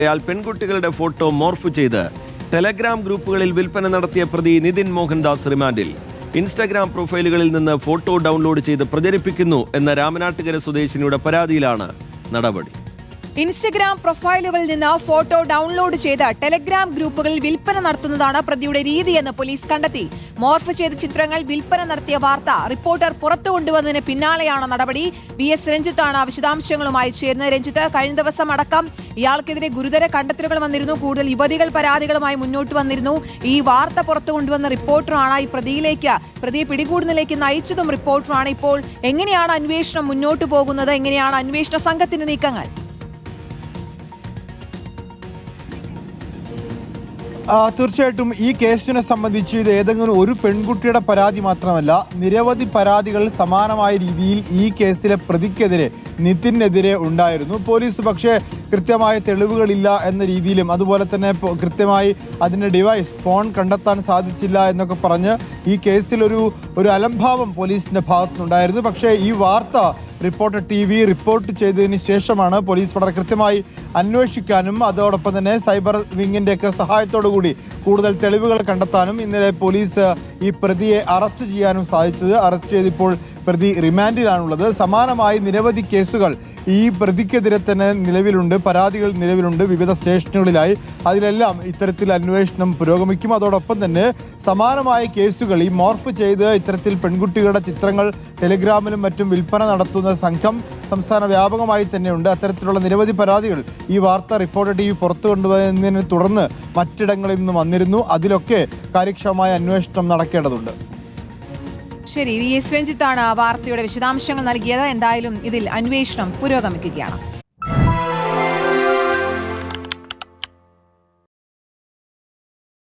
അയാൾ പെൺകുട്ടികളുടെ photo morph ചെയ്ത് ടെലഗ്രാം ഗ്രൂപ്പുകളിൽ വിൽപ്പന നടത്തിയ പ്രതി നിതിൻ മോഹൻദാസ് റിമാൻഡിൽ. ഇൻസ്റ്റഗ്രാം പ്രൊഫൈലുകളിൽ നിന്ന് ഫോട്ടോ ഡൗൺലോഡ് ചെയ്ത് പ്രചരിപ്പിക്കുന്നു എന്ന രാമനാട്ടുകര സ്വദേശിനിയുടെ പരാതിയിലാണ് നടപടി. ഇൻസ്റ്റഗ്രാം പ്രൊഫൈലുകളിൽ നിന്ന് ഫോട്ടോ ഡൗൺലോഡ് ചെയ്ത് ടെലഗ്രാം ഗ്രൂപ്പുകളിൽ വിൽപ്പന നടത്തുന്നതാണ് പ്രതിയുടെ രീതിയെന്ന് പോലീസ് കണ്ടെത്തി. മോർഫ് ചെയ്ത ചിത്രങ്ങൾ വിൽപ്പന നടത്തിയ വാർത്ത റിപ്പോർട്ടർ പുറത്തു കൊണ്ടുവന്നതിന് പിന്നാലെയാണ് നടപടി. VS രഞ്ജിത്താണ് വിശദാംശങ്ങളുമായി ചേരുന്നത്. രഞ്ജിത്ത്, കഴിഞ്ഞ ദിവസം അടക്കം ഇയാൾക്കെതിരെ ഗുരുതര കണ്ടെത്തലുകൾ വന്നിരുന്നു. കൂടുതൽ യുവതികൾ പരാതികളുമായി മുന്നോട്ട് വന്നിരുന്നു. ഈ വാർത്ത പുറത്തു കൊണ്ടുവന്ന റിപ്പോർട്ടറാണ് ഈ പ്രതിയെ പിടികൂടുന്നതിലേക്ക് നയിച്ചതും റിപ്പോർട്ടറാണ്. ഇപ്പോൾ എങ്ങനെയാണ് അന്വേഷണം മുന്നോട്ട് പോകുന്നത്? എങ്ങനെയാണ് അന്വേഷണ സംഘത്തിന്റെ നീക്കങ്ങൾ? തീർച്ചയായിട്ടും ഈ കേസിനെ സംബന്ധിച്ച് ഇത് ഏതെങ്കിലും ഒരു പെൺകുട്ടിയുടെ പരാതി മാത്രമല്ല, നിരവധി പരാതികൾ സമാനമായ രീതിയിൽ ഈ കേസിലെ പ്രതിക്കെതിരെ, നിതിനെതിരെ ഉണ്ടായിരുന്നു. പോലീസ് പക്ഷേ കൃത്യമായ തെളിവുകളില്ല എന്ന രീതിയിലും അതുപോലെ തന്നെ കൃത്യമായി അതിൻ്റെ ഡിവൈസ് ഫോൺ കണ്ടെത്താൻ സാധിച്ചില്ല എന്നൊക്കെ പറഞ്ഞ് ഈ കേസിൽ ഒരു അലംഭാവം പോലീസിന്റെ ഭാഗത്തുനിന്നുണ്ടായിരുന്നു. പക്ഷേ ഈ വാർത്ത റിപ്പോർട്ടർ TV റിപ്പോർട്ട് ചെയ്തതിന് ശേഷമാണ് പോലീസ് വളരെ കൃത്യമായി അന്വേഷിക്കാനും അതോടൊപ്പം തന്നെ സൈബർ വിങ്ങിൻ്റെയൊക്കെ സഹായത്തോടു കൂടി കൂടുതൽ തെളിവുകൾ കണ്ടെത്താനും ഇന്നലെ പോലീസ് ഈ പ്രതിയെ അറസ്റ്റ് ചെയ്യാനും സാധിച്ചത്. അറസ്റ്റ് ചെയ്തിപ്പോൾ പ്രതി റിമാൻഡിലാണുള്ളത്. സമാനമായി നിരവധി കേസുകൾ ഈ പ്രതിക്കെതിരെ തന്നെ നിലവിലുണ്ട്, പരാതികൾ നിലവിലുണ്ട് വിവിധ സ്റ്റേഷനുകളിലായി. അതിലെല്ലാം ഇത്തരത്തിൽ അന്വേഷണം പുരോഗമിക്കും. അതോടൊപ്പം തന്നെ സമാനമായ കേസുകൾ ഈ മോർഫ് ചെയ്ത് ഇത്തരത്തിൽ പെൺകുട്ടികളുടെ ചിത്രങ്ങൾ ടെലിഗ്രാമിലും മറ്റും വിൽപ്പന നടത്തുന്ന സംഘം സംസ്ഥാന വ്യാപകമായി തന്നെയുണ്ട്. അത്തരത്തിലുള്ള നിരവധി പരാതികൾ ഈ വാർത്ത റിപ്പോർട്ടർ TV പുറത്തു കൊണ്ടുവന്നതിനെ തുടർന്ന് മറ്റിടങ്ങളിൽ നിന്ന് വന്നിരുന്നു. അതിലൊക്കെ കാര്യക്ഷമമായ അന്വേഷണം നടക്കേണ്ടതുണ്ട്. ശരി, VS രഞ്ജിത്താണ് വാർത്തയുടെ വിശദാംശങ്ങൾ നൽകിയത്. എന്തായാലും ഇതിൽ അന്വേഷണം പുരോഗമിക്കുകയാണ്.